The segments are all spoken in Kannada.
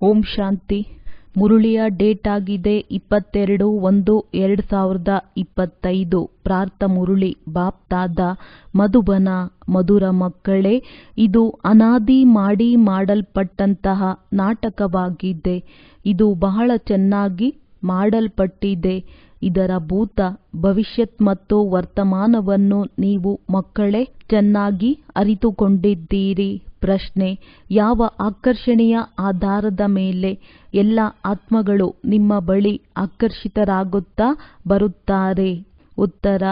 ಓಂ ಶಾಂತಿ. ಮುರುಳಿಯ ಡೇಟ್ ಆಗಿದೆ 22/1/2025. ಪ್ರಾರ್ಥ ಮುರುಳಿ ಬಾಪ್ ದಾದಾ ಮಧುಬನ. ಮಧುರ ಮಕ್ಕಳೇ, ಇದು ಅನಾದಿ ಮಾಡಲ್ಪಟ್ಟಂತಹ ನಾಟಕವಾಗಿದೆ. ಇದು ಬಹಳ ಚೆನ್ನಾಗಿ ಮಾಡಲ್ಪಟ್ಟಿದೆ. ಇದರ ಭೂತ, ಭವಿಷ್ಯತ್ ಮತ್ತು ವರ್ತಮಾನವನ್ನು ನೀವು ಮಕ್ಕಳೇ ಚೆನ್ನಾಗಿ ಅರಿತುಕೊಂಡಿದ್ದೀರಿ. ಪ್ರಶ್ನೆ: ಯಾವ ಆಕರ್ಷಣೆಯ ಆಧಾರದ ಮೇಲೆ ಎಲ್ಲ ಆತ್ಮಗಳು ನಿಮ್ಮ ಬಳಿ ಆಕರ್ಷಿತರಾಗುತ್ತಾ ಬರುತ್ತಾರೆ? ಉತ್ತರ: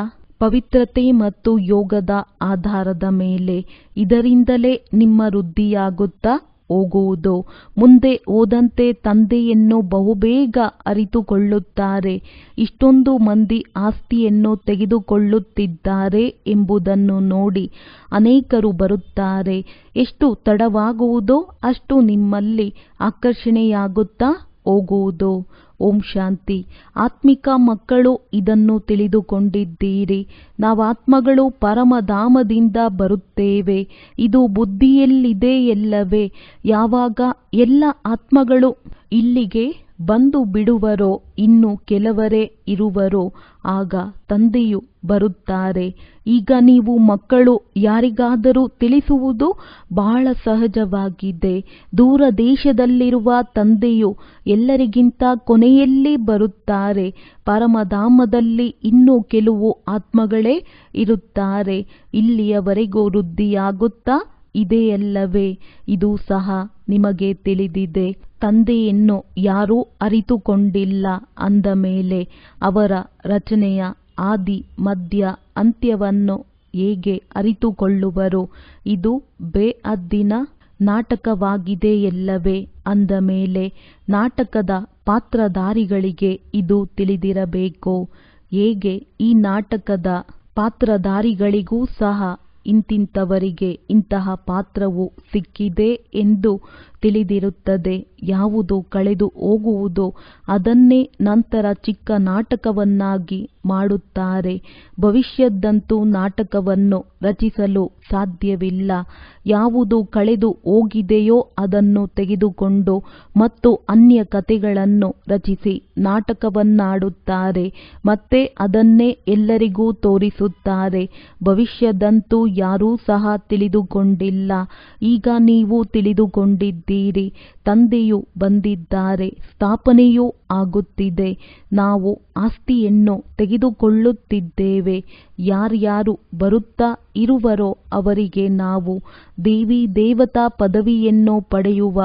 ಪವಿತ್ರತೆ ಮತ್ತು ಯೋಗದ ಆಧಾರದ ಮೇಲೆ. ಇದರಿಂದಲೇ ನಿಮ್ಮ ವೃದ್ಧಿಯಾಗುತ್ತಾ ಹೋಗುವುದು. ಮುಂದೆ ಹೋದಂತೆ ತಂದೆಯನ್ನು ಬಹುಬೇಗ ಅರಿತುಕೊಳ್ಳುತ್ತಾರೆ. ಇಷ್ಟೊಂದು ಮಂದಿ ಆಸ್ತಿಯನ್ನು ತೆಗೆದುಕೊಳ್ಳುತ್ತಿದ್ದಾರೆ ಎಂಬುದನ್ನು ನೋಡಿ ಅನೇಕರು ಬರುತ್ತಾರೆ. ಎಷ್ಟು ತಡವಾಗುವುದೋ ಅಷ್ಟು ನಿಮ್ಮಲ್ಲಿ ಆಕರ್ಷಣೆಯಾಗುತ್ತಾ ಹೋಗುವುದು. ಓಂ ಶಾಂತಿ. ಆತ್ಮಿಕ ಮಕ್ಕಳು ಇದನ್ನು ತಿಳಿದುಕೊಂಡಿದ್ದೀರಿ. ನಾವಾತ್ಮಗಳು ಪರಮಧಾಮದಿಂದ ಬರುತ್ತೇವೆ. ಇದು ಬುದ್ಧಿಯಲ್ಲಿದೆಯಲ್ಲವೇ? ಯಾವಾಗ ಎಲ್ಲ ಆತ್ಮಗಳು ಇಲ್ಲಿಗೆ ಬಂದು ಬಿಡುವರೋ, ಇನ್ನು ಕೆಲವರೇ ಇರುವರೋ, ಆಗ ತಂದೆಯು ಬರುತ್ತಾರೆ. ಈಗ ನೀವು ಮಕ್ಕಳು ಯಾರಿಗಾದರೂ ತಿಳಿಸುವುದು ಬಹಳ ಸಹಜವಾಗಿದೆ. ದೂರ ದೇಶದಲ್ಲಿರುವ ತಂದೆಯು ಎಲ್ಲರಿಗಿಂತ ಕೊನೆಯಲ್ಲಿ ಬರುತ್ತಾರೆ. ಪರಮಧಾಮದಲ್ಲಿ ಇನ್ನೂ ಕೆಲವು ಆತ್ಮಗಳೇ ಇರುತ್ತಾರೆ. ಇಲ್ಲಿಯವರೆಗೂ ವೃದ್ಧಿಯಾಗುತ್ತಾ ಇದೆಯಲ್ಲವೇ? ಇದು ಸಹ ನಿಮಗೆ ತಿಳಿದಿದೆ. ತಂದೆಯನ್ನು ಯಾರೂ ಅರಿತುಕೊಂಡಿಲ್ಲ ಅಂದ ಮೇಲೆ ಅವರ ರಚನೆಯ ಆದಿ ಮಧ್ಯ ಅಂತ್ಯವನ್ನು ಹೇಗೆ ಅರಿತುಕೊಳ್ಳುವರು? ಇದು ಬೇಅದ್ದಿನ ನಾಟಕವಾಗಿದೆಯಲ್ಲವೇ? ಅಂದ ಮೇಲೆ ನಾಟಕದ ಪಾತ್ರಧಾರಿಗಳಿಗೆ ಇದು ತಿಳಿದಿರಬೇಕು. ಹೇಗೆ ಈ ನಾಟಕದ ಪಾತ್ರಧಾರಿಗಳಿಗೂ ಸಹ ಇಂತಿಂಥವರಿಗೆ ಇಂತಹ ಪಾತ್ರವು ಸಿಕ್ಕಿದೆ ಎಂದು ತಿಳಿದಿರುತ್ತದೆ. ಯಾವುದು ಕಳೆದು ಹೋಗುವುದೋ ಅದನ್ನೇ ನಂತರ ಚಿಕ್ಕ ನಾಟಕವನ್ನಾಗಿ ಮಾಡುತ್ತಾರೆ. ಭವಿಷ್ಯದಂತೂ ನಾಟಕವನ್ನು ರಚಿಸಲು ಸಾಧ್ಯವಿಲ್ಲ. ಯಾವುದು ಕಳೆದು ಹೋಗಿದೆಯೋ ಅದನ್ನು ತೆಗೆದುಕೊಂಡು ಮತ್ತು ಅನ್ಯ ಕಥೆಗಳನ್ನು ರಚಿಸಿ ನಾಟಕವನ್ನಾಡುತ್ತಾರೆ. ಮತ್ತೆ ಅದನ್ನೇ ಎಲ್ಲರಿಗೂ ತೋರಿಸುತ್ತಾರೆ. ಭವಿಷ್ಯದಂತೂ ಯಾರೂ ಸಹ ತಿಳಿದುಕೊಂಡಿಲ್ಲ. ಈಗ ನೀವು ತಿಳಿದುಕೊಂಡಿದ್ದೀರಿ. ತಂದೆಯು ಬಂದಿದ್ದಾರೆ. ಸ್ಥಾಪನೆಯೂ ಆಗುತ್ತಿದೆ. ನಾವು ಆಸ್ತಿಯನ್ನು ತೆಗೆದುಕೊಳ್ಳುತ್ತಿದ್ದೇವೆ. ಯಾರ್ಯಾರು ಬರುತ್ತಾ ಇರುವರೋ ಅವರಿಗೆ ನಾವು ದೇವಿ ದೇವತಾ ಪದವಿಯನ್ನು ಪಡೆಯುವ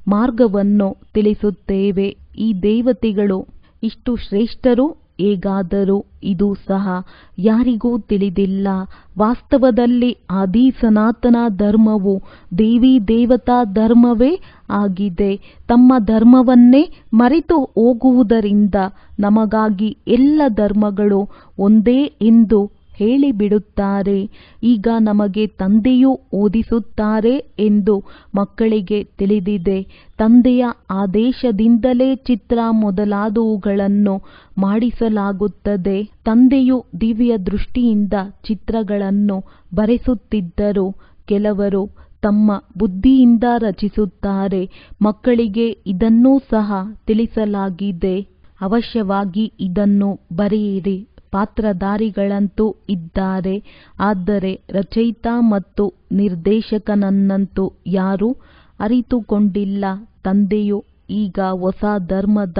ಮಾರ್ಗವನ್ನು ತಿಳಿಸುತ್ತೇವೆ. ಈ ದೇವತೆಗಳು ಇಷ್ಟು ಶ್ರೇಷ್ಠರು ಹೇಗಾದರೂ ಇದು ಸಹ ಯಾರಿಗೂ ತಿಳಿದಿಲ್ಲ. ವಾಸ್ತವದಲ್ಲಿ ಆದಿ ಸನಾತನ ಧರ್ಮವು ದೇವಿ ದೇವತಾ ಧರ್ಮವೇ ಆಗಿದೆ. ತಮ್ಮ ಧರ್ಮವನ್ನೇ ಮರೆತು ಹೋಗುವುದರಿಂದ ನಮಗಾಗಿ ಎಲ್ಲ ಧರ್ಮಗಳು ಒಂದೇ ಎಂದು ಹೇಳಿಬಿಡುತ್ತಾರೆ. ಈಗ ನಮಗೆ ತಂದೆಯೂ ಓದಿಸುತ್ತಾರೆ ಎಂದು ಮಕ್ಕಳಿಗೆ ತಿಳಿದಿದೆ. ತಂದೆಯ ಆದೇಶದಿಂದಲೇ ಚಿತ್ರ ಮೊದಲಾದವುಗಳನ್ನು ಮಾಡಿಸಲಾಗುತ್ತದೆ. ತಂದೆಯು ದಿವ್ಯ ದೃಷ್ಟಿಯಿಂದ ಚಿತ್ರಗಳನ್ನು ಬರೆಸುತ್ತಿದ್ದರು. ಕೆಲವರು ತಮ್ಮ ಬುದ್ಧಿಯಿಂದ ರಚಿಸುತ್ತಾರೆ. ಮಕ್ಕಳಿಗೆ ಇದನ್ನೂ ಸಹ ತಿಳಿಸಲಾಗಿದೆ. ಅವಶ್ಯವಾಗಿ ಇದನ್ನು ಬರೆಯಿರಿ. ಪಾತ್ರಧಾರಿಗಳಂತೂ ಇದ್ದಾರೆ, ಆದರೆ ರಚಯಿತ ಮತ್ತು ನಿರ್ದೇಶಕನನ್ನಂತೂ ಯಾರೂ ಅರಿತುಕೊಂಡಿಲ್ಲ. ತಂದೆಯು ಈಗ ಹೊಸ ಧರ್ಮದ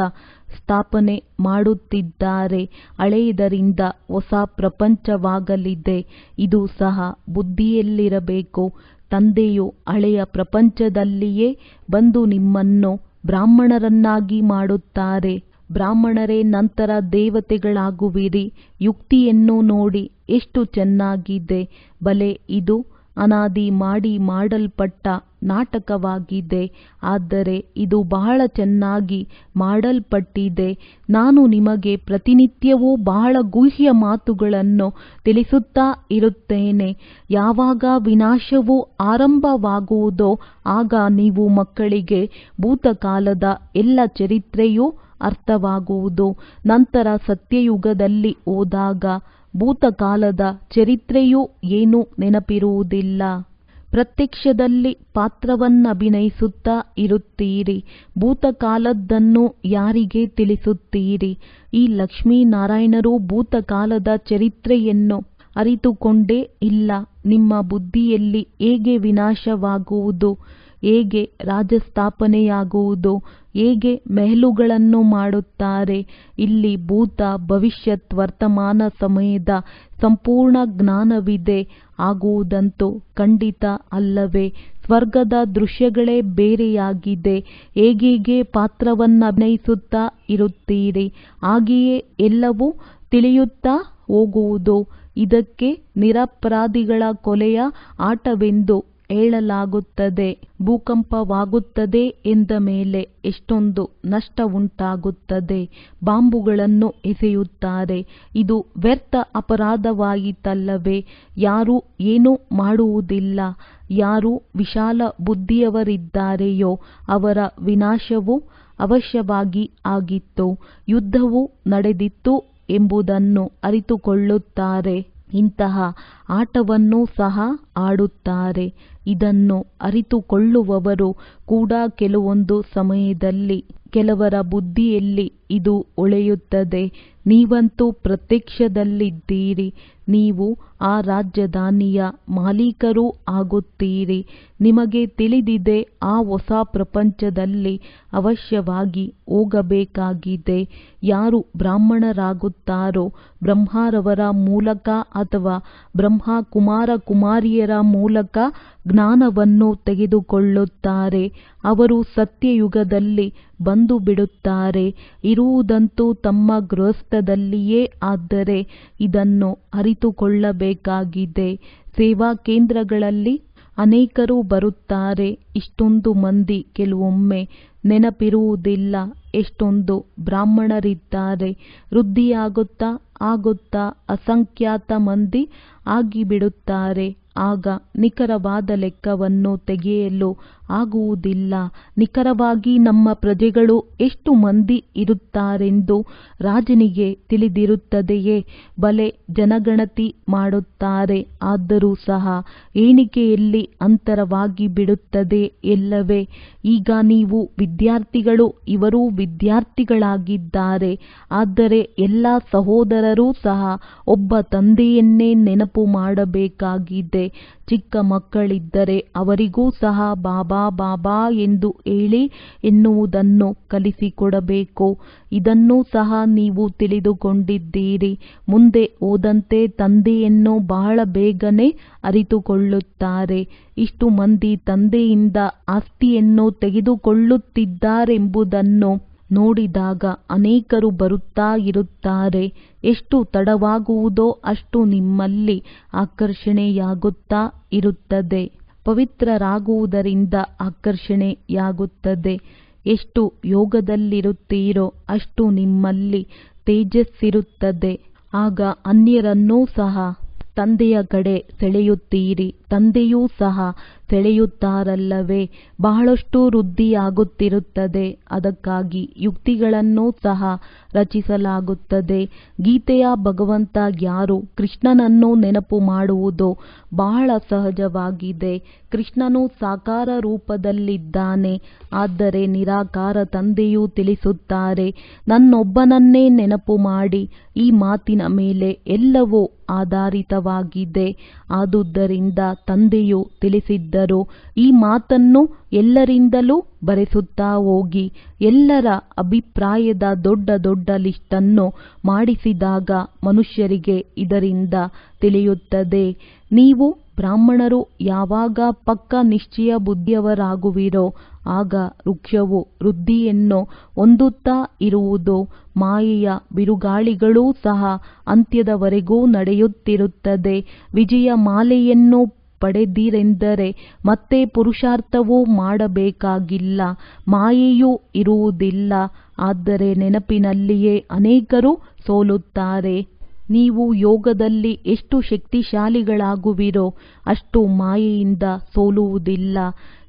ಸ್ಥಾಪನೆ ಮಾಡುತ್ತಿದ್ದಾರೆ. ಹಳೆಯದರಿಂದ ಹೊಸ ಪ್ರಪಂಚವಾಗಲಿದೆ. ಇದು ಸಹ ಬುದ್ಧಿಯಲ್ಲಿರಬೇಕು. ತಂದೆಯು ಹಳೆಯ ಪ್ರಪಂಚದಲ್ಲಿಯೇ ಬಂದು ನಿಮ್ಮನ್ನು ಬ್ರಾಹ್ಮಣರನ್ನಾಗಿ ಮಾಡುತ್ತಾರೆ. ಬ್ರಾಹ್ಮಣರೇ ನಂತರ ದೇವತೆಗಳಾಗುವಿರಿ. ಯುಕ್ತಿಯನ್ನು ನೋಡಿ ಎಷ್ಟು ಚೆನ್ನಾಗಿದೆ. ಬಲೆ, ಇದು ಅನಾದಿ ಮಾಡಲ್ಪಟ್ಟ ನಾಟಕವಾಗಿದೆ. ಆದರೆ ಇದು ಬಹಳ ಚೆನ್ನಾಗಿ ಮಾಡಲ್ಪಟ್ಟಿದೆ. ನಾನು ನಿಮಗೆ ಪ್ರತಿನಿತ್ಯವೂ ಬಹಳ ಗುಹ್ಯ ಮಾತುಗಳನ್ನು ತಿಳಿಸುತ್ತಾ ಇರುತ್ತೇನೆ. ಯಾವಾಗ ವಿನಾಶವು ಆರಂಭವಾಗುವುದೋ ಆಗ ನೀವು ಮಕ್ಕಳಿಗೆ ಭೂತಕಾಲದ ಎಲ್ಲ ಚರಿತ್ರೆಯೂ ಅರ್ಥವಾಗುವುದು. ನಂತರ ಸತ್ಯಯುಗದಲ್ಲಿ ಹೋದಾಗ ಭೂತಕಾಲದ ಚರಿತ್ರೆಯೂ ಏನೂ ನೆನಪಿರುವುದಿಲ್ಲ. ಪ್ರತ್ಯಕ್ಷದಲ್ಲಿ ಪಾತ್ರವನ್ನಭಿನಯಿಸುತ್ತಾ ಇರುತ್ತೀರಿ. ಭೂತಕಾಲದ್ದನ್ನು ಯಾರಿಗೆ ತಿಳಿಸುತ್ತೀರಿ? ಈ ಲಕ್ಷ್ಮೀನಾರಾಯಣರು ಭೂತಕಾಲದ ಚರಿತ್ರೆಯನ್ನು ಅರಿತುಕೊಂಡೇ ಇಲ್ಲ. ನಿಮ್ಮ ಬುದ್ಧಿಯಲ್ಲಿ ಹೇಗೆ ವಿನಾಶವಾಗುವುದು, ಹೇಗೆ ರಾಜಸ್ಥಾಪನೆಯಾಗುವುದು, ಹೇಗೆ ಮೆಹಲುಗಳನ್ನು ಮಾಡುತ್ತಾರೆ. ಇಲ್ಲಿ ಭೂತ ಭವಿಷ್ಯತ್ ವರ್ತಮಾನ ಸಮಯದ ಸಂಪೂರ್ಣ ಜ್ಞಾನವಿದೆ. ಆಗುವುದಂತೂ ಖಂಡಿತ ಅಲ್ಲವೇ? ಸ್ವರ್ಗದ ದೃಶ್ಯಗಳೇ ಬೇರೆಯಾಗಿದೆ. ಹೇಗೆ ಪಾತ್ರವನ್ನಭಿನಯಿಸುತ್ತಾ ಇರುತ್ತೀರಿ, ಹಾಗೆಯೇ ಎಲ್ಲವೂ ತಿಳಿಯುತ್ತಾ ಹೋಗುವುದು. ಇದಕ್ಕೆ ನಿರಪರಾಧಿಗಳ ಕೊಲೆಯ ಆಟವೆಂದು ಹೇಳಲಾಗುತ್ತದೆ. ಭೂಕಂಪವಾಗುತ್ತದೆ ಎಂದ ಮೇಲೆ ಎಷ್ಟೊಂದು ನಷ್ಟ ಉಂಟಾಗುತ್ತದೆ. ಬಾಂಬುಗಳನ್ನು ಎಸೆಯುತ್ತಾರೆ. ಇದು ವ್ಯರ್ಥ ಅಪರಾಧವಾಯಿತಲ್ಲವೇ? ಯಾರೂ ಏನೂ ಮಾಡುವುದಿಲ್ಲ. ಯಾರು ವಿಶಾಲ ಬುದ್ಧಿಯವರಿದ್ದಾರೆಯೋ ಅವರ ವಿನಾಶವು ಅವಶ್ಯವಾಗಿ ಆಗಿತ್ತು. ಯುದ್ಧವು ನಡೆದಿತ್ತು ಎಂಬುದನ್ನು ಅರಿತುಕೊಳ್ಳುತ್ತಾರೆ. ಇಂತಹ ಆಟವನ್ನು ಸಹ ಆಡುತ್ತಾರೆ. ಇದನ್ನು ಅರಿತುಕೊಳ್ಳುವವರು ಕೂಡ ಕೆಲವೊಂದು ಸಮಯದಲ್ಲಿ ಕೆಲವರ ಬುದ್ಧಿಯಲ್ಲಿ ಇದು ಹೊಳೆಯುತ್ತದೆ. ನೀವಂತೂ ಪ್ರತ್ಯಕ್ಷದಲ್ಲಿದ್ದೀರಿ. ನೀವು ಆ ರಾಜಧಾನಿಯ ಮಾಲೀಕರೂ ಆಗುತ್ತೀರಿ. ನಿಮಗೆ ತಿಳಿದಿದೆ, ಆ ಹೊಸ ಪ್ರಪಂಚದಲ್ಲಿ ಅವಶ್ಯವಾಗಿ ಹೋಗಬೇಕಾಗಿದೆ. ಯಾರು ಬ್ರಾಹ್ಮಣರಾಗುತ್ತಾರೋ ಬ್ರಹ್ಮರವರ ಮೂಲಕ ಅಥವಾ ಬ್ರಹ್ಮ ಕುಮಾರ ಕುಮಾರಿಯರ ಮೂಲಕ ಜ್ಞಾನವನ್ನು ತೆಗೆದುಕೊಳ್ಳುತ್ತಾರೆ. ಅವರು ಸತ್ಯಯುಗದಲ್ಲಿ ಬಂದು ಬಿಡುತ್ತಾರೆ. ಇರುವುದಂತೂ ತಮ್ಮ ಗೃಹಸ್ಥದಲ್ಲಿಯೇ. ಆದರೆ ಇದನ್ನು ಅರಿತುಕೊಳ್ಳಬೇಕಾಗಿದೆ. ಸೇವಾ ಕೇಂದ್ರಗಳಲ್ಲಿ ಅನೇಕರು ಬರುತ್ತಾರೆ. ಇಷ್ಟೊಂದು ಮಂದಿ ಕೆಲವೊಮ್ಮೆ ನೆನಪಿರುವುದಿಲ್ಲ. ಎಷ್ಟೊಂದು ಬ್ರಾಹ್ಮಣರಿದ್ದಾರೆ. ವೃದ್ಧಿಯಾಗುತ್ತಾ ಆಗುತ್ತಾ ಅಸಂಖ್ಯಾತ ಮಂದಿ ಆಗಿಬಿಡುತ್ತಾರೆ. ಆಗ ನಿಖರವಾದ ಲೆಕ್ಕವನ್ನು ತೆಗೆಯಲು ಆಗುವುದಿಲ್ಲ. ನಿಖರವಾಗಿ ನಮ್ಮ ಪ್ರಜೆಗಳು ಎಷ್ಟು ಮಂದಿ ಇರುತ್ತಾರೆಂದು ರಾಜನಿಗೆ ತಿಳಿದಿರುತ್ತದೆಯೇ? ಬಲೆ ಜನಗಣತಿ ಮಾಡುತ್ತಾರೆ. ಆದರೂ ಸಹ ಎಣಿಕೆಯಲ್ಲಿ ಅಂತರವಾಗಿ ಬಿಡುತ್ತದೆ ಎಲ್ಲವೇ? ಈಗ ನೀವು ವಿದ್ಯಾರ್ಥಿಗಳು, ಇವರೂ ವಿದ್ಯಾರ್ಥಿಗಳಾಗಿದ್ದಾರೆ. ಆದರೆ ಎಲ್ಲ ಸಹೋದರರೂ ಸಹ ಒಬ್ಬ ತಂದೆಯನ್ನೇ ನೆನಪು ಮಾಡಬೇಕಾಗಿದೆ. ಚಿಕ್ಕ ಮಕ್ಕಳಿದ್ದರೆ ಅವರಿಗೂ ಸಹ ಬಾಬಾ ಬಾಬಾ ಎಂದು ಹೇಳಿ ಎನ್ನುವುದನ್ನು ಕಲಿಸಿಕೊಡಬೇಕು. ಇದನ್ನೂ ಸಹ ನೀವು ತಿಳಿದುಕೊಂಡಿದ್ದೀರಿ. ಮುಂದೆ ಹೋದಂತೆ ತಂದೆಯನ್ನು ಬಹಳ ಬೇಗನೆ ಅರಿತುಕೊಳ್ಳುತ್ತಾರೆ. ಇಷ್ಟು ಮಂದಿ ತಂದೆಯಿಂದ ಆಸ್ತಿಯನ್ನು ತೆಗೆದುಕೊಳ್ಳುತ್ತಿದ್ದಾರೆಂಬುದನ್ನು ನೋಡಿದಾಗ ಅನೇಕರು ಬರುತ್ತಾ ಇರುತ್ತಾರೆ. ಎಷ್ಟು ತಡವಾಗುವುದೋ ಅಷ್ಟು ನಿಮ್ಮಲ್ಲಿ ಆಕರ್ಷಣೆಯಾಗುತ್ತಾ ಇರುತ್ತದೆ. ಪವಿತ್ರರಾಗುವುದರಿಂದ ಆಕರ್ಷಣೆಯಾಗುತ್ತದೆ. ಎಷ್ಟು ಯೋಗದಲ್ಲಿರುತ್ತೀರೋ ಅಷ್ಟು ನಿಮ್ಮಲ್ಲಿ ತೇಜಸ್ಸಿರುತ್ತದೆ. ಆಗ ಅನ್ಯರನ್ನೂ ಸಹ ತಂದೆಯ ಕಡೆ ಸೆಳೆಯುತ್ತೀರಿ. ತಂದೆಯೂ ಸಹ ಸೆಳೆಯುತ್ತಾರಲ್ಲವೇ? ಬಹಳಷ್ಟು ವೃದ್ಧಿಯಾಗುತ್ತಿರುತ್ತದೆ. ಅದಕ್ಕಾಗಿ ಯುಕ್ತಿಗಳನ್ನು ಸಹ ರಚಿಸಲಾಗುತ್ತದೆ. ಗೀತೆಯ ಭಗವಂತ ಯಾರು? ಕೃಷ್ಣನನ್ನು ನೆನಪು ಮಾಡುವುದು ಬಹಳ ಸಹಜವಾಗಿದೆ. ಕೃಷ್ಣನು ಸಾಕಾರ ರೂಪದಲ್ಲಿದ್ದಾನೆ. ಆದರೆ ನಿರಾಕಾರ ತಂದೆಯು ತಿಳಿಸುತ್ತಾರೆ, ನನ್ನೊಬ್ಬನನ್ನೇ ನೆನಪು ಮಾಡಿ. ಈ ಮಾತಿನ ಮೇಲೆ ಎಲ್ಲವೂ ಆಧಾರಿತವಾಗಿದೆ. ಆದುದರಿಂದ ತಂದೆಯು ತಿಳಿಸಿದ್ದರು, ಈ ಮಾತನ್ನು ಎಲ್ಲರಿಂದಲೂ ಬರೆಸುತ್ತಾ ಹೋಗಿ. ಎಲ್ಲರ ಅಭಿಪ್ರಾಯದ ದೊಡ್ಡ ದೊಡ್ಡ ಲಿಸ್ಟನ್ನು ಮಾಡಿಸಿದಾಗ ಮನುಷ್ಯರಿಗೆ ಇದರಿಂದ ತಿಳಿಯುತ್ತದೆ. ನೀವು ಬ್ರಾಹ್ಮಣರು ಯಾವಾಗ ಪಕ್ಕ ನಿಶ್ಚಯ ಬುದ್ಧಿಯವರಾಗುವಿರೋ ಆಗ ವೃಕ್ಷವು ವೃದ್ಧಿಯನ್ನು ಹೊಂದುತ್ತಾ ಇರುವುದು. ಮಾಯೆಯ ಬಿರುಗಾಳಿಗಳೂ ಸಹ ಅಂತ್ಯದವರೆಗೂ ನಡೆಯುತ್ತಿರುತ್ತದೆ. ವಿಜಯ ಮಾಲೆಯನ್ನು ಪಡೆದಿರೆಂದರೆ ಮತ್ತೆ ಪುರುಷಾರ್ಥವೂ ಮಾಡಬೇಕಾಗಿಲ್ಲ. ಮಾಯೆಯೂ ಇರುವುದಿಲ್ಲ. ಆದರೆ ನೆನಪಿನಲ್ಲಿಯೇ ಅನೇಕರು ಸೋಲುತ್ತಾರೆ. ನೀವು ಯೋಗದಲ್ಲಿ ಎಷ್ಟು ಶಕ್ತಿಶಾಲಿಗಳಾಗುವಿರೋ ಅಷ್ಟು ಮಾಯೆಯಿಂದ ಸೋಲುವುದಿಲ್ಲ.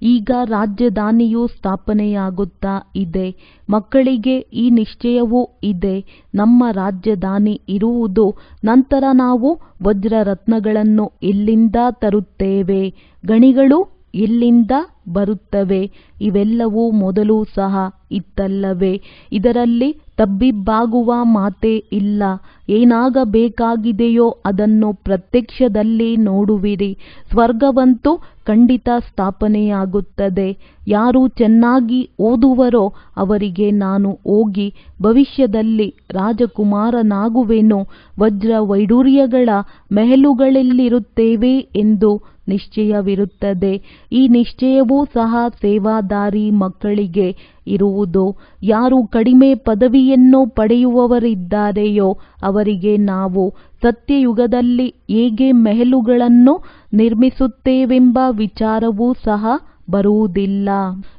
ಈಗ ರಾಜಧಾನಿಯು ಸ್ಥಾಪನೆಯಾಗುತ್ತಾ ಇದೆ. ಮಕ್ಕಳಿಗೆ ಈ ನಿಶ್ಚಯವೂ ಇದೆ, ನಮ್ಮ ರಾಜಧಾನಿ ಇರುವುದು. ನಂತರ ನಾವು ವಜ್ರರತ್ನಗಳನ್ನು ಎಲ್ಲಿಂದ ತರುತ್ತೇವೆ, ಗಣಿಗಳು ಎಲ್ಲಿಂದ ಬರುತ್ತವೆ? ಇವೆಲ್ಲವೂ ಮೊದಲು ಸಹ ಇತ್ತಲ್ಲವೇ? ಇದರಲ್ಲಿ ತಬ್ಬಿಬ್ಬಾಗುವ ಮಾತೇ ಇಲ್ಲ. ಏನಾಗಬೇಕಾಗಿದೆಯೋ ಅದನ್ನು ಪ್ರತ್ಯಕ್ಷದಲ್ಲಿ ನೋಡುವಿರಿ. ಸ್ವರ್ಗವಂತೂ ಖಂಡಿತ ಸ್ಥಾಪನೆಯಾಗುತ್ತದೆ. ಯಾರು ಚೆನ್ನಾಗಿ ಓದುವರೋ ಅವರಿಗೆ ನಾನು ಹೋಗಿ ಭವಿಷ್ಯದಲ್ಲಿ ರಾಜಕುಮಾರನಾಗುವೆನು, ವಜ್ರ ವೈಡೂರ್ಯಗಳ ಮೆಹಲುಗಳಲ್ಲಿರುತ್ತೇವೆ ಎಂದು ನಿಶ್ಚಯವಿರುತ್ತದೆ. ಈ ನಿಶ್ಚಯವೂ ಸಹ ಸೇವಾದಾರಿ ಮಕ್ಕಳಿಗೆ ಇರುವುದು. ಯಾರು ಕಡಿಮೆ ಪದವಿಯನ್ನು ಪಡೆಯುವವರಿದ್ದಾರೆಯೋ ಅವರಿಗೆ ನಾವು ಸತ್ಯಯುಗದಲ್ಲಿ ಹೇಗೆ ಮೆಹಲುಗಳನ್ನು ನಿರ್ಮಿಸುತ್ತೇವೆಂಬ ವಿಚಾರವೂ ಸಹ ಬರುವುದಿಲ್ಲ.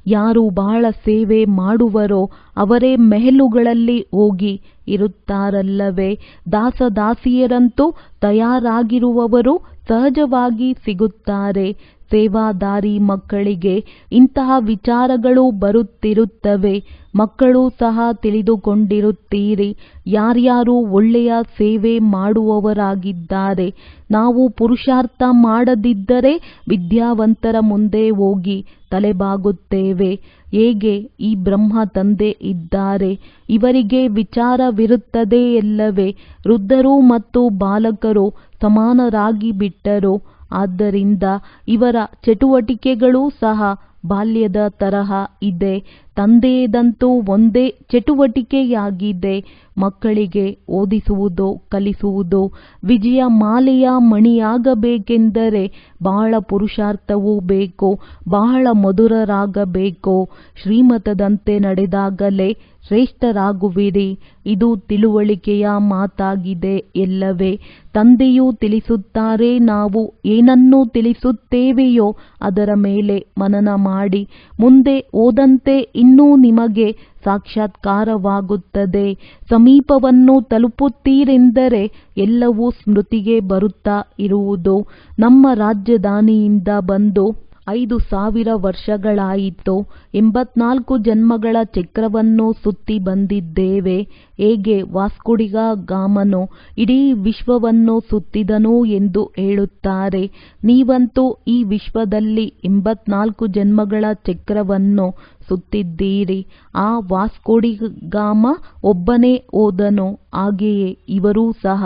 ಯಾರು ಬಹಳ ಸೇವೆ ಮಾಡುವರೋ ಅವರೇ ಮೆಹಲುಗಳಲ್ಲಿ ಹೋಗಿ ಇರುತ್ತಾರಲ್ಲವೇ? ದಾಸದಾಸಿಯರಂತೂ ತಯಾರಾಗಿರುವವರು ಸಹಜವಾಗಿ ಸಿಗುತ್ತಾರೆ. ಸೇವಾದಾರಿ ಮಕ್ಕಳಿಗೆ ಇಂತಹ ವಿಚಾರಗಳು ಬರುತ್ತಿರುತ್ತವೆ. ಮಕ್ಕಳು ಸಹ ತಿಳಿದುಕೊಂಡಿರುತ್ತೀರಿ ಯಾರ್ಯಾರು ಒಳ್ಳೆಯ ಸೇವೆ ಮಾಡುವವರಾಗಿದ್ದಾರೆ. ನಾವು ಪುರುಷಾರ್ಥ ಮಾಡದಿದ್ದರೆ ವಿದ್ಯಾವಂತರ ಮುಂದೆ ಹೋಗಿ ತಲೆಬಾಗುತ್ತೇವೆ. ಹೇಗೆ ಈ ಬ್ರಹ್ಮ ತಂದೆ ಇದ್ದಾರೆ, ಇವರಿಗೆ ವಿಚಾರವಿರುತ್ತದೆಯಲ್ಲವೇ? ವೃದ್ಧರು ಮತ್ತು ಬಾಲಕರು ಸಮಾನರಾಗಿ ಬಿಟ್ಟರು. ಆದ್ದರಿಂದ ಇವರ ಚಟುವಟಿಕೆಗಳೂ ಸಹ ಬಾಲ್ಯದ ತರಹ ಇದೆ. ತಂದೆಯದಂತೂ ಒಂದೇ ಚಟುವಟಿಕೆಯಾಗಿದೆ, ಮಕ್ಕಳಿಗೆ ಓದಿಸುವುದು, ಕಲಿಸುವುದು. ವಿಜಯ ಮಾಲೆಯ ಮಣಿಯಾಗಬೇಕೆಂದರೆ ಬಹಳ ಪುರುಷಾರ್ಥವೂ ಬೇಕು, ಬಹಳ ಮಧುರರಾಗಬೇಕು. ಶ್ರೀಮತದಂತೆ ನಡೆದಾಗಲೇ ಶ್ರೇಷ್ಠರಾಗುವಿರಿ. ಇದು ತಿಳುವಳಿಕೆಯ ಮಾತಾಗಿದೆ ಎಲ್ಲವೇ? ತಂದೆಯೂ ತಿಳಿಸುತ್ತಾರೆ, ನಾವು ಏನನ್ನು ತಿಳಿಸುತ್ತೇವೆಯೋ ಅದರ ಮೇಲೆ ಮನನ ಮಾಡಿ ಮುಂದೆ ಹೋದಂತೆ ಇನ್ನೂ ನಿಮಗೆ ಸಾಕ್ಷಾತ್ಕಾರವಾಗುತ್ತದೆ. ಸಮೀಪವನ್ನು ತಲುಪುತ್ತೀರೆಂದರೆ ಎಲ್ಲವೂ ಸ್ಮೃತಿಗೆ ಬರುತ್ತಾ ಇರುವುದು. ನಮ್ಮ ರಾಜಧಾನಿಯಿಂದ ಬಂದು 5000 ವರ್ಷಗಳಾಯಿತು. 84 ಜನ್ಮಗಳ ಚಕ್ರವನ್ನು ಸುತ್ತಿ ಬಂದಿದ್ದೇವೆ. ಹೇಗೆ ವಾಸ್ಕೋಡಿಗ ಗಾಮನು ಇಡೀ ವಿಶ್ವವನ್ನು ಸುತ್ತಿದನು ಎಂದು ಹೇಳುತ್ತಾರೆ, ನೀವಂತೂ ಈ ವಿಶ್ವದಲ್ಲಿ 84 ಜನ್ಮಗಳ ಚಕ್ರವನ್ನು ಸುತ್ತಿದ್ದೀರಿ. ಆ ವಾಸ್ಕೋಡಿಗಾಮ ಒಬ್ಬನೇ ಹೋದನು, ಹಾಗೆಯೇ ಇವರೂ ಸಹ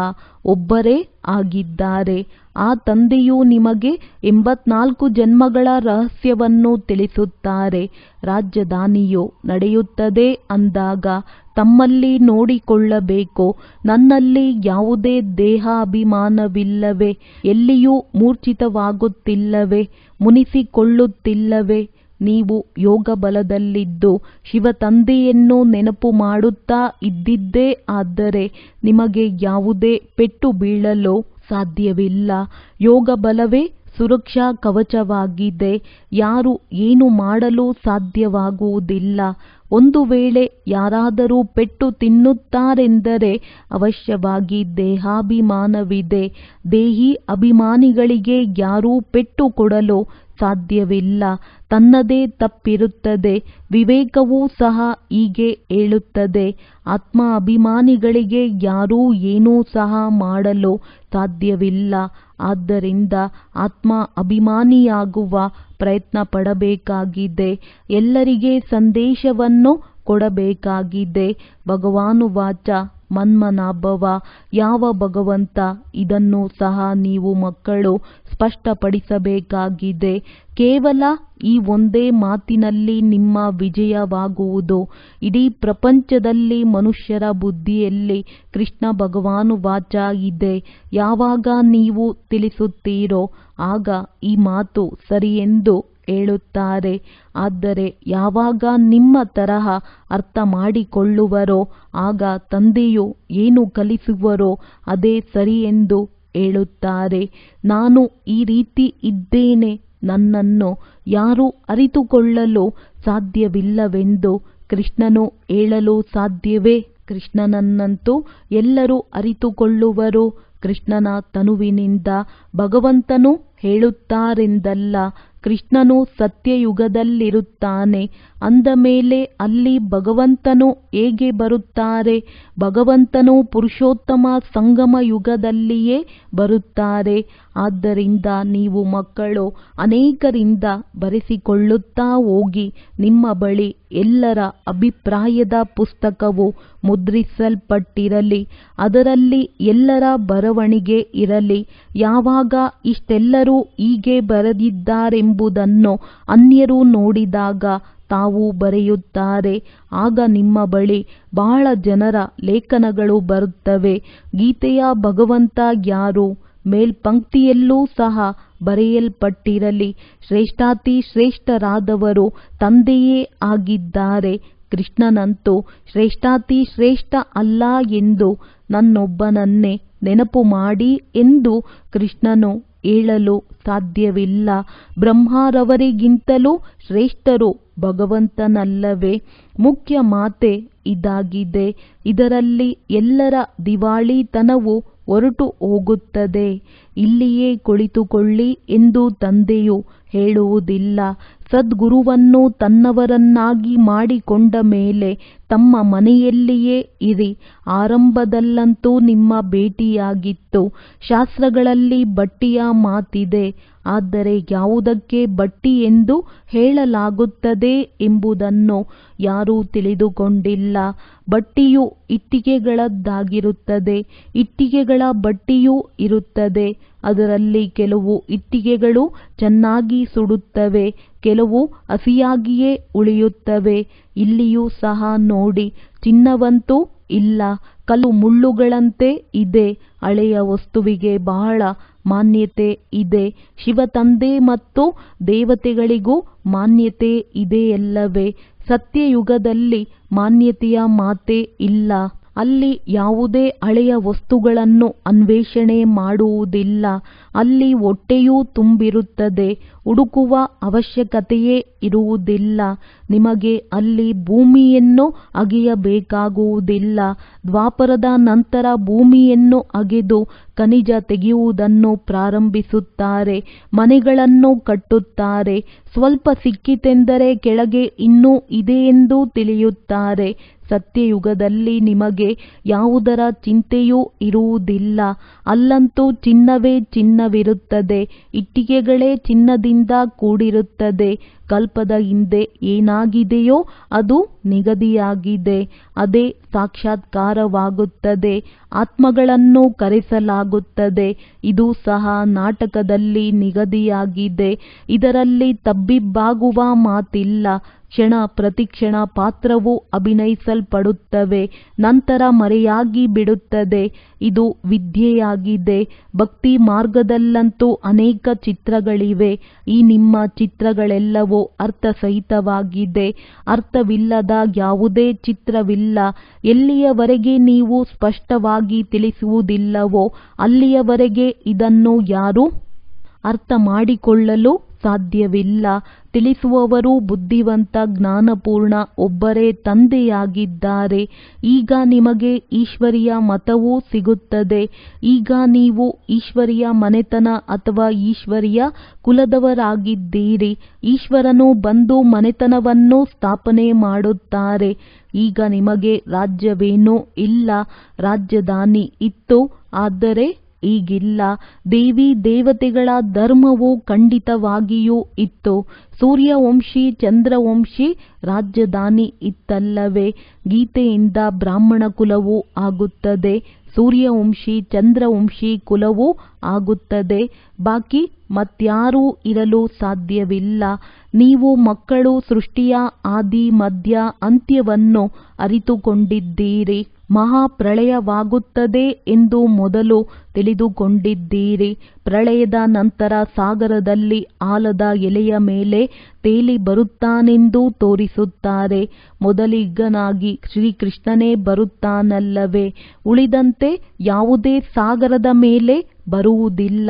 ಒಬ್ಬರೇ ಆಗಿದ್ದಾರೆ. ಆ ತಂದೆಯು ನಿಮಗೆ 84 ಜನ್ಮಗಳ ರಹಸ್ಯವನ್ನು ತಿಳಿಸುತ್ತಾರೆ. ರಾಜಧಾನಿಯು ನಡೆಯುತ್ತದೆ ಅಂದಾಗ ತಮ್ಮಲ್ಲಿ ನೋಡಿಕೊಳ್ಳಬೇಕು, ನನ್ನಲ್ಲಿ ಯಾವುದೇ ದೇಹಾಭಿಮಾನವಿಲ್ಲವೇ? ಎಲ್ಲಿಯೂ ಮೂರ್ಛಿತವಾಗುತ್ತಿಲ್ಲವೇ? ಮುನಿಸಿಕೊಳ್ಳುತ್ತಿಲ್ಲವೇ? ನೀವು ಯೋಗ ಬಲದಲ್ಲಿದ್ದು ಶಿವತಂದೆಯನ್ನು ನೆನಪು ಮಾಡುತ್ತಾ ಇದ್ದಿದ್ದೇ ಆದರೆ ನಿಮಗೆ ಯಾವುದೇ ಪೆಟ್ಟು ಬೀಳಲು ಸಾಧ್ಯವಿಲ್ಲ. ಯೋಗ ಬಲವೇ ಸುರಕ್ಷಾ ಕವಚವಾಗಿದೆ. ಯಾರು ಏನು ಮಾಡಲು ಸಾಧ್ಯವಾಗುವುದಿಲ್ಲ. ಒಂದು ವೇಳೆ ಯಾರಾದರೂ ಪೆಟ್ಟು ತಿನ್ನುತ್ತಾರೆಂದರೆ ಅವಶ್ಯವಾಗಿ ದೇಹಾಭಿಮಾನವಿದೆ. ದೇಹಿ ಅಭಿಮಾನಿಗಳಿಗೆ ಯಾರೂ ಪೆಟ್ಟು ಕೊಡಲು ಸಾಧ್ಯವಿಲ್ಲ. ತನ್ನದೇ ತಪ್ಪಿರುತ್ತದೆ. ವಿವೇಕವೂ ಸಹ ಹೀಗೆ ಹೇಳುತ್ತದೆ. ಆತ್ಮ ಅಭಿಮಾನಿಗಳಿಗೆ ಯಾರೂ ಏನೂ ಸಹ ಮಾಡಲು ಸಾಧ್ಯವಿಲ್ಲ. ಆದ್ದರಿಂದ ಆತ್ಮ ಅಭಿಮಾನಿಯಾಗುವ ಪ್ರಯತ್ನ ಪಡಬೇಕಾಗಿದೆ. ಎಲ್ಲರಿಗೆ ಸಂದೇಶವನ್ನು ಕೊಡಬೇಕಾಗಿದೆ. ಭಗವಾನುವಾಚ ಮನ್ಮನಾಭವ. ಯಾವ ಭಗವಂತ? ಇದನ್ನು ಸಹ ನೀವು ಮಕ್ಕಳು ಸ್ಪಷ್ಟಪಡಿಸಬೇಕಾಗಿದೆ. ಕೇವಲ ಈ ಒಂದೇ ಮಾತಿನಲ್ಲಿ ನಿಮ್ಮ ವಿಜಯವಾಗುವುದು. ಇಡೀ ಪ್ರಪಂಚದಲ್ಲಿ ಮನುಷ್ಯರ ಬುದ್ಧಿಯಲ್ಲಿ ಕೃಷ್ಣ ಭಗವಾನುವಾಚ ಇದೆ. ಯಾವಾಗ ನೀವು ತಿಳಿಸುತ್ತೀರೋ ಆಗ ಈ ಮಾತು ಸರಿಯೆಂದು ಹೇಳುತ್ತಾರೆ. ಆದರೆ ಯಾವಾಗ ನಿಮ್ಮ ತರಹ ಅರ್ಥ ಮಾಡಿಕೊಳ್ಳುವರೋ ಆಗ ತಂದೆಯು ಏನು ಕಲಿಸುವರೋ ಅದೇ ಸರಿಯೆಂದು ಹೇಳುತ್ತಾರೆ. ನಾನು ಈ ರೀತಿ ಇದ್ದೇನೆ, ನನ್ನನ್ನು ಯಾರೂ ಅರಿತುಕೊಳ್ಳಲು ಸಾಧ್ಯವಿಲ್ಲವೆಂದು ಕೃಷ್ಣನು ಹೇಳಲು ಸಾಧ್ಯವೇ? ಕೃಷ್ಣನನ್ನಂತೂ ಎಲ್ಲರೂ ಅರಿತುಕೊಳ್ಳುವರು. ಕೃಷ್ಣನ ತನುವಿನಿಂದ ಭಗವಂತನು ಹೇಳುತ್ತಾರೆಂದಲ್ಲ, ಕೃಷ್ಣನು ಸತ್ಯಯುಗದಲ್ಲಿರುತ್ತಾನೆ ಅಂದ ಮೇಲೆ ಅಲ್ಲಿ ಭಗವಂತನು ಹೇಗೆ ಬರುತ್ತಾರೆ? ಭಗವಂತನು ಪುರುಷೋತ್ತಮ ಸಂಗಮ ಯುಗದಲ್ಲಿಯೇ ಬರುತ್ತಾರೆ. ಆದ್ದರಿಂದ ನೀವು ಮಕ್ಕಳು ಅನೇಕರಿಂದ ಬರೆಸಿಕೊಳ್ಳುತ್ತಾ ಹೋಗಿ. ನಿಮ್ಮ ಬಳಿ ಎಲ್ಲರ ಅಭಿಪ್ರಾಯದ ಪುಸ್ತಕವು ಮುದ್ರಿಸಲ್ಪಟ್ಟಿರಲಿ, ಅದರಲ್ಲಿ ಎಲ್ಲರ ಬರವಣಿಗೆ ಇರಲಿ. ಯಾವಾಗ ಇಷ್ಟೆಲ್ಲರೂ ಹೀಗೆ ಬರೆದಿದ್ದಾರೆಂಬುದನ್ನು ಅನ್ಯರು ನೋಡಿದಾಗ ತಾವು ಬರೆಯುತ್ತಾರೆ. ಆಗ ನಿಮ್ಮ ಬಳಿ ಬಹಳ ಜನರ ಲೇಖನಗಳು ಬರುತ್ತವೆ. ಗೀತೆಯ ಭಗವಂತ ಯಾರು? ಮೇಲ್ಪಂಕ್ತಿಯಲ್ಲೂ ಸಹ ಬರೆಯಲ್ಪಟ್ಟಿರಲಿ, ಶ್ರೇಷ್ಠಾತಿ ಶ್ರೇಷ್ಠರಾದವರು ತಂದೆಯೇ ಆಗಿದ್ದಾರೆ. ಕೃಷ್ಣನಂತೂ ಶ್ರೇಷ್ಠಾತಿ ಶ್ರೇಷ್ಠ ಅಲ್ಲ ಎಂದು ನನ್ನೊಬ್ಬನನ್ನೇ ನೆನಪು ಮಾಡಿ ಎಂದು ಕೃಷ್ಣನು ಹೇಳಲು ಸಾಧ್ಯವಿಲ್ಲ. ಬ್ರಹ್ಮರವರಿಗಿಂತಲೂ ಶ್ರೇಷ್ಠರು ಭಗವಂತನಲ್ಲವೇ? ಮುಖ್ಯ ಮಾತೆ ಇದಾಗಿದೆ. ಇದರಲ್ಲಿ ಎಲ್ಲರ ದಿವಾಳಿತನವು ಹೊರಟು ಹೋಗುತ್ತದೆ. ಇಲ್ಲಿಯೇ ಕುಳಿತುಕೊಳ್ಳಿ ಎಂದು ತಂದೆಯು ಹೇಳುವುದಿಲ್ಲ. ಸದ್ಗುರುವನ್ನು ತನ್ನವರನ್ನಾಗಿ ಮಾಡಿಕೊಂಡ ಮೇಲೆ ತಮ್ಮ ಮನೆಯಲ್ಲಿಯೇ ಇರಿ. ಆರಂಭದಲ್ಲಂತೂ ನಿಮ್ಮ ಭೇಟಿಯಾಗಿತ್ತು. ಶಾಸ್ತ್ರಗಳಲ್ಲಿ ಬಟ್ಟಿಯ ಮಾತಿದೆ. ಆದರೆ ಯಾವುದಕ್ಕೆ ಬಟ್ಟಿ ಎಂದು ಹೇಳಲಾಗುತ್ತದೆ ಎಂಬುದನ್ನು ಯಾರೂ ತಿಳಿದುಕೊಂಡಿಲ್ಲ. ಬಟ್ಟಿಯು ಇಟ್ಟಿಗೆಗಳದ್ದಾಗಿರುತ್ತದೆ, ಇಟ್ಟಿಗೆಗಳ ಬಟ್ಟಿಯೂ ಇರುತ್ತದೆ. ಅದರಲ್ಲಿ ಕೆಲವು ಇಟ್ಟಿಗೆಗಳು ಚೆನ್ನಾಗಿ ಸುಡುತ್ತವೆ, ಕೆಲವು ಹಸಿಯಾಗಿಯೇ ಉಳಿಯುತ್ತವೆ. ಇಲ್ಲಿಯೂ ಸಹ ನೋಡಿ, ಚಿನ್ನವಂತೂ ಇಲ್ಲ, ಕಲ್ಲು ಮುಳ್ಳುಗಳಂತೆ ಇದೆ. ಹಳೆಯ ವಸ್ತುವಿಗೆ ಬಹಳ ಮಾನ್ಯತೆ ಇದೆ. ಶಿವತಂದೆ ಮತ್ತು ದೇವತೆಗಳಿಗೂ ಮಾನ್ಯತೆ ಇದೆಯಲ್ಲವೇ? ಸತ್ಯಯುಗದಲ್ಲಿ ಮಾನ್ಯತೆಯ ಮಾತೇ ಇಲ್ಲ. ಅಲ್ಲಿ ಯಾವುದೇ ಹಳೆಯ ವಸ್ತುಗಳನ್ನು ಅನ್ವೇಷಣೆ ಮಾಡುವುದಿಲ್ಲ. ಅಲ್ಲಿ ಹೊಟ್ಟೆಯೂ ತುಂಬಿರುತ್ತದೆ, ಹುಡುಕುವ ಅವಶ್ಯಕತೆಯೇ ಇರುವುದಿಲ್ಲ. ನಿಮಗೆ ಅಲ್ಲಿ ಭೂಮಿಯನ್ನು ಅಗೆಯಬೇಕಾಗುವುದಿಲ್ಲ. ದ್ವಾಪರದ ನಂತರ ಭೂಮಿಯನ್ನು ಅಗೆದು ಖನಿಜ ತೆಗೆಯುವುದನ್ನು ಪ್ರಾರಂಭಿಸುತ್ತಾರೆ, ಮನೆಗಳನ್ನು ಕಟ್ಟುತ್ತಾರೆ. ಸ್ವಲ್ಪ ಸಿಕ್ಕಿತೆಂದರೆ ಕೆಳಗೆ ಇನ್ನೂ ಇದೆಯೆಂದು ತಿಳಿಯುತ್ತಾರೆ. ಸತ್ಯಯುಗದಲ್ಲಿ ನಿಮಗೆ ಯಾವುದರ ಚಿಂತೆಯೂ ಇರುವುದಿಲ್ಲ. ಅಲ್ಲಂತೂ ಚಿನ್ನವೇ ಚಿನ್ನವಿರುತ್ತದೆ, ಇಟ್ಟಿಗೆಗಳೇ ಚಿನ್ನದಿಂದ ಕೂಡಿರುತ್ತದೆ. ಕಲ್ಪದ ಹಿಂದೆ ಏನಾಗಿದೆಯೋ ಅದು ನಿಗದಿಯಾಗಿದೆ, ಅದೇ ಸಾಕ್ಷಾತ್ಕಾರವಾಗುತ್ತದೆ. ಆತ್ಮಗಳನ್ನು ಕರೆಸಲಾಗುತ್ತದೆ. ಇದು ಸಹ ನಾಟಕದಲ್ಲಿ ನಿಗದಿಯಾಗಿದೆ. ಇದರಲ್ಲಿ ತಬ್ಬಿಬ್ಬಾಗುವ ಮಾತಿಲ್ಲ. ಕ್ಷಣ ಪ್ರತಿಕ್ಷಣ ಪಾತ್ರವು ಅಭಿನಯಿಸಲ್ಪಡುತ್ತವೆ, ನಂತರ ಮರೆಯಾಗಿ ಬಿಡುತ್ತದೆ. ಇದು ವಿದ್ಯೆಯಾಗಿದೆ. ಭಕ್ತಿ ಮಾರ್ಗದಲ್ಲಂತೂ ಅನೇಕ ಚಿತ್ರಗಳಿವೆ. ಈ ನಿಮ್ಮ ಚಿತ್ರಗಳೆಲ್ಲವೂ ಅರ್ಥಸಹಿತವಾಗಿದೆ. ಅರ್ಥವಿಲ್ಲದ ಯಾವುದೇ ಚಿತ್ರವಿಲ್ಲ. ಎಲ್ಲಿಯವರೆಗೆ ನೀವು ಸ್ಪಷ್ಟವಾಗಿ ತಿಳಿಸುವುದಿಲ್ಲವೋ ಅಲ್ಲಿಯವರೆಗೆ ಇದನ್ನು ಯಾರೂ ಅರ್ಥ ಮಾಡಿಕೊಳ್ಳಲು ಸಾಧ್ಯವಿಲ್ಲ. ತಿಳಿಸುವವರು ಬುದ್ಧಿವಂತ ಜ್ಞಾನಪೂರ್ಣ ಒಬ್ಬರೇ ತಂದೆಯಾಗಿದ್ದಾರೆ. ಈಗ ನಿಮಗೆ ಈಶ್ವರಿಯ ಮತವೂ ಸಿಗುತ್ತದೆ. ಈಗ ನೀವು ಈಶ್ವರಿಯ ಮನೆತನ ಅಥವಾ ಈಶ್ವರಿಯ ಕುಲದವರಾಗಿದ್ದೀರಿ. ಈಶ್ವರನು ಬಂದು ಮನೆತನವನ್ನು ಸ್ಥಾಪನೆ ಮಾಡುತ್ತಾರೆ. ಈಗ ನಿಮಗೆ ರಾಜ್ಯವೇನೂ ಇಲ್ಲ. ರಾಜಧಾನಿ ಇತ್ತು, ಆದರೆ ಈಗಿಲ್ಲ. ದೇವಿ ದೇವತೆಗಳ ಧರ್ಮವು ಖಂಡಿತವಾಗಿಯೂ ಇತ್ತು. ಸೂರ್ಯವಂಶಿ ಚಂದ್ರವಂಶಿ ರಾಜಧಾನಿ ಇತ್ತಲ್ಲವೇ? ಗೀತೆಯಿಂದ ಬ್ರಾಹ್ಮಣ ಕುಲವೂ ಆಗುತ್ತದೆ, ಸೂರ್ಯವಂಶಿ ಚಂದ್ರವಂಶಿ ಕುಲವೂ ಆಗುತ್ತದೆ. ಬಾಕಿ ಮತ್ಯಾರೂ ಇರಲು ಸಾಧ್ಯವಿಲ್ಲ. ನೀವು ಮಕ್ಕಳು ಸೃಷ್ಟಿಯ ಆದಿ ಮಧ್ಯ ಅಂತ್ಯವನ್ನು ಅರಿತುಕೊಂಡಿದ್ದೀರಿ. ಮಹಾಪ್ರಳಯವಾಗುತ್ತದೆ ಎಂದು ಮೊದಲು ತಿಳಿದುಕೊಂಡಿದ್ದೀರಿ. ಪ್ರಳಯದ ನಂತರ ಸಾಗರದಲ್ಲಿ ಆಲದ ಎಲೆಯ ಮೇಲೆ ತೇಲಿ ಬರುತ್ತಾನೆಂದು ತೋರಿಸುತ್ತಾರೆ. ಮೊದಲಿಗನಾಗಿ ಶ್ರೀಕೃಷ್ಣನೇ ಬರುತ್ತಾನಲ್ಲವೇ? ಉಳಿದಂತೆ ಯಾವುದೇ ಸಾಗರದ ಮೇಲೆ ಬರುವುದಿಲ್ಲ.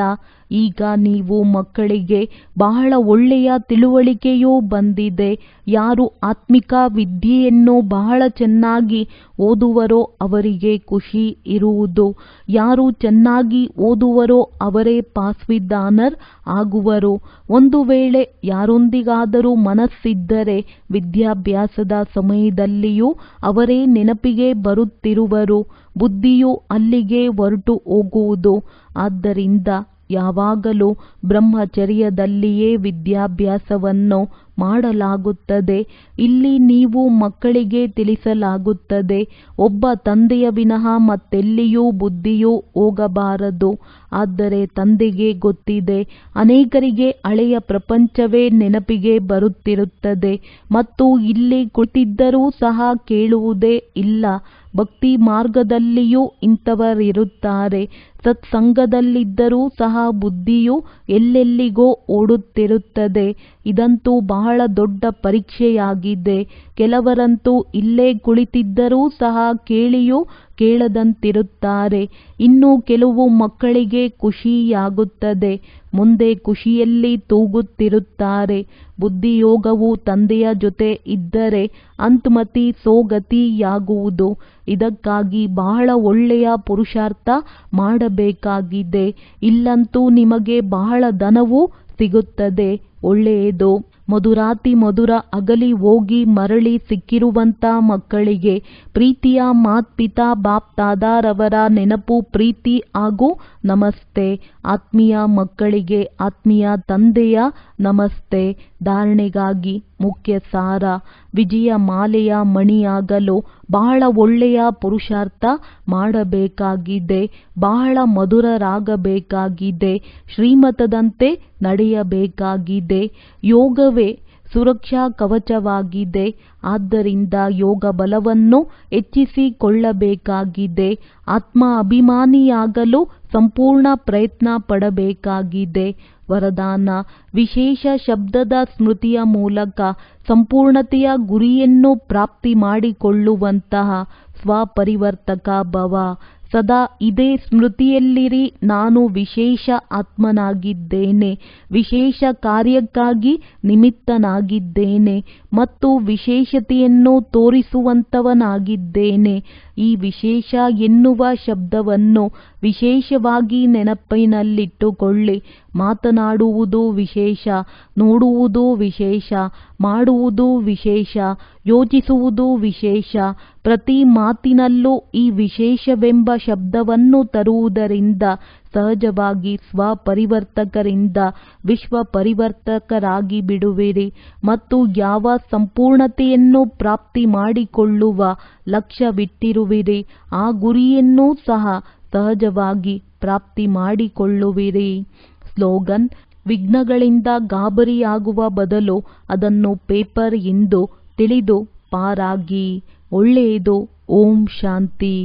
ಈಗ ನೀವು ಮಕ್ಕಳಿಗೆ ಬಹಳ ಒಳ್ಳೆಯ ತಿಳುವಳಿಕೆಯೂ ಬಂದಿದೆ. ಯಾರು ಆತ್ಮಿಕ ವಿದ್ಯೆಯನ್ನು ಬಹಳ ಚೆನ್ನಾಗಿ ಓದುವರೋ ಅವರಿಗೆ ಖುಷಿ ಇರುವುದು. ಯಾರು ಚೆನ್ನಾಗಿ ಓದುವರೋ ಅವರೇ ಪಾಸ್ ವಿತ್ ಆನರ್ ಆಗುವರು. ಒಂದು ವೇಳೆ ಯಾರೊಂದಿಗಾದರೂ ಮನಸ್ಸಿದ್ದರೆ ವಿದ್ಯಾಭ್ಯಾಸದ ಸಮಯದಲ್ಲಿಯೂ ಅವರೇ ನೆನಪಿಗೆ ಬರುತ್ತಿರುವರು. ಬುದ್ಧಿಯು ಅಲ್ಲಿಗೆ ಹೊರಟು ಹೋಗುವುದು. ಆದ್ದರಿಂದ ಯಾವಾಗಲೂ ಬ್ರಹ್ಮಚರ್ಯದಲ್ಲಿಯೇ ವಿದ್ಯಾಭ್ಯಾಸವನ್ನು ಮಾಡಲಾಗುತ್ತದೆ. ಇಲ್ಲಿ ನೀವು ಮಕ್ಕಳಿಗೆ ತಿಳಿಸಲಾಗುತ್ತದೆ, ಒಬ್ಬ ತಂದೆಯ ವಿನಃ ಮತ್ತೆಲ್ಲಿಯೂ ಬುದ್ಧಿಯು ಹೋಗಬಾರದು. ಆದರೆ ತಂದೆಗೆ ಗೊತ್ತಿದೆ, ಅನೇಕರಿಗೆ ಹಳೆಯ ಪ್ರಪಂಚವೇ ನೆನಪಿಗೆ ಬರುತ್ತಿರುತ್ತದೆ ಮತ್ತು ಇಲ್ಲಿ ಕುಳಿತಿದ್ದರೂ ಸಹ ಕೇಳುವುದೇ ಇಲ್ಲ. ಭಕ್ತಿ ಮಾರ್ಗದಲ್ಲಿಯೂ ಇಂಥವರಿರುತ್ತಾರೆ. ಸತ್ಸಂಗದಲ್ಲಿದ್ದರೂ ಸಹ ಬುದ್ಧಿಯು ಎಲ್ಲೆಲ್ಲಿಗೋ ಓಡುತ್ತಿರುತ್ತದೆ. ಇದಂತೂ ಬಹಳ ದೊಡ್ಡ ಪರೀಕ್ಷೆಯಾಗಿದೆ. ಕೆಲವರಂತೂ ಇಲ್ಲೇ ಕುಳಿತಿದ್ದರೂ ಸಹ ಕೇಳಿಯೂ ಕೇಳದಂತಿರುತ್ತಾರೆ. ಇನ್ನು ಕೆಲವು ಮಕ್ಕಳಿಗೆ ಖುಷಿಯಾಗುತ್ತದೆ, ಮುಂದೆ ಖುಷಿಯಲ್ಲಿ ತೂಗುತ್ತಿರುತ್ತಾರೆ. ಬುದ್ಧಿಯೋಗವು ತಂದೆಯ ಜೊತೆ ಇದ್ದರೆ ಅಂತ್ಮತಿ ಸೋಗತಿಯಾಗುವುದು. ಇದಕ್ಕಾಗಿ ಬಹಳ ಒಳ್ಳೆಯ ಪುರುಷಾರ್ಥ ಮಾಡಬೇಕಾಗಿದೆ. ಇಲ್ಲಂತೂ ನಿಮಗೆ ಬಹಳ ಧನವೂ ಸಿಗುತ್ತದೆ. ಒಳ್ಳೆಯದು. ಮಧುರಾತಿ ಮಧುರ ಅಗಲಿ ಹೋಗಿ ಮರಳಿ ಸಿಕ್ಕಿರುವಂಥ ಮಕ್ಕಳಿಗೆ ಪ್ರೀತಿಯ ಮಾತ್ಪಿತಾ ಬಾಪ್ ದಾದಾರವರ ನೆನಪು, ಪ್ರೀತಿ ಹಾಗೂ ನಮಸ್ತೆ. ಆತ್ಮೀಯ ಮಕ್ಕಳಿಗೆ ಆತ್ಮೀಯ ತಂದೆಯ ನಮಸ್ತೆ. ಧಾರಣೆಗಾಗಿ ಮುಖ್ಯ ಸಾರ: ವಿಜಯ ಮಾಲೆಯ ಮಣಿಯಾಗಲು ಬಹಳ ಒಳ್ಳೆಯ ಪುರುಷಾರ್ಥ ಮಾಡಬೇಕಾಗಿದೆ. ಬಹಳ ಮಧುರರಾಗಬೇಕಾಗಿದೆ. ಶ್ರೀಮತದಂತೆ ನಡೆಯಬೇಕಾಗಿದೆ. ಯೋಗವೇ ಸುರಕ್ಷಾ ಕವಚವಾಗಿದೆ. ಆದ್ದರಿಂದ ಯೋಗ ಬಲವನ್ನು ಹೆಚ್ಚಿಸಿಕೊಳ್ಳಬೇಕಾಗಿದೆ. ಆತ್ಮ ಅಭಿಮಾನಿಯಾಗಲು ಸಂಪೂರ್ಣ ಪ್ರಯತ್ನ ಪಡಬೇಕಾಗಿದೆ. ವರದಾನ: ವಿಶೇಷ ಶಬ್ದದ ಸ್ಮೃತಿಯ ಮೂಲಕ ಸಂಪೂರ್ಣತೆಯ ಗುರಿಯನ್ನು ಪ್ರಾಪ್ತಿ ಮಾಡಿಕೊಳ್ಳುವಂತಹ ಸ್ವಪರಿವರ್ತಕ ಭವ. ಸದಾ ಇದೇ ಸ್ಮೃತಿಯಲ್ಲಿರಿ, ನಾನು ವಿಶೇಷ ಆತ್ಮನಾಗಿದ್ದೇನೆ, ವಿಶೇಷ ಕಾರ್ಯಕ್ಕಾಗಿ ನಿಮಿತ್ತನಾಗಿದ್ದೇನೆ ಮತ್ತು ವಿಶೇಷತೆಯನ್ನು ತೋರಿಸುವಂತವನಾಗಿದ್ದೇನೆ. ಈ ವಿಶೇಷ ಎನ್ನುವ ಶಬ್ದವನ್ನು ವಿಶೇಷವಾಗಿ ನೆನಪಿನಲ್ಲಿಟ್ಟುಕೊಳ್ಳಿ. ಮಾತನಾಡುವುದು ವಿಶೇಷ, ನೋಡುವುದು ವಿಶೇಷ, ಮಾಡುವುದು ವಿಶೇಷ, ಯೋಚಿಸುವುದು ವಿಶೇಷ. ಪ್ರತಿ ಮಾತಿನಲ್ಲೂ ಈ ವಿಶೇಷವೆಂಬ ಶಬ್ದವನ್ನು ತರುವುದರಿಂದ ಸಹಜವಾಗಿ ಸ್ವಪರಿವರ್ತಕರಿಂದ ವಿಶ್ವ ಪರಿವರ್ತಕರಾಗಿ ಬಿಡುವಿರಿ ಮತ್ತು ಯಾವ ಸಂಪೂರ್ಣತೆಯನ್ನು ಪ್ರಾಪ್ತಿ ಮಾಡಿಕೊಳ್ಳುವ ಲಕ್ಷ್ಯವಿಟ್ಟಿರುವಿರಿ ಆ ಗುರಿಯನ್ನೂ ಸಹ ಸಹಜವಾಗಿ ಪ್ರಾಪ್ತಿ ಮಾಡಿಕೊಳ್ಳುವಿರಿ. ಸ್ಲೋಗನ್: ವಿಘ್ನಗಳಿಂದ ಗಾಬರಿಯಾಗುವ ಬದಲು ಅದನ್ನು ಪೇಪರ್ ಎಂದು ತಿಳಿದು ಪಾರಾಗಿ. ಒಳ್ಳೆಯದು. ಓಂ ಶಾಂತಿ.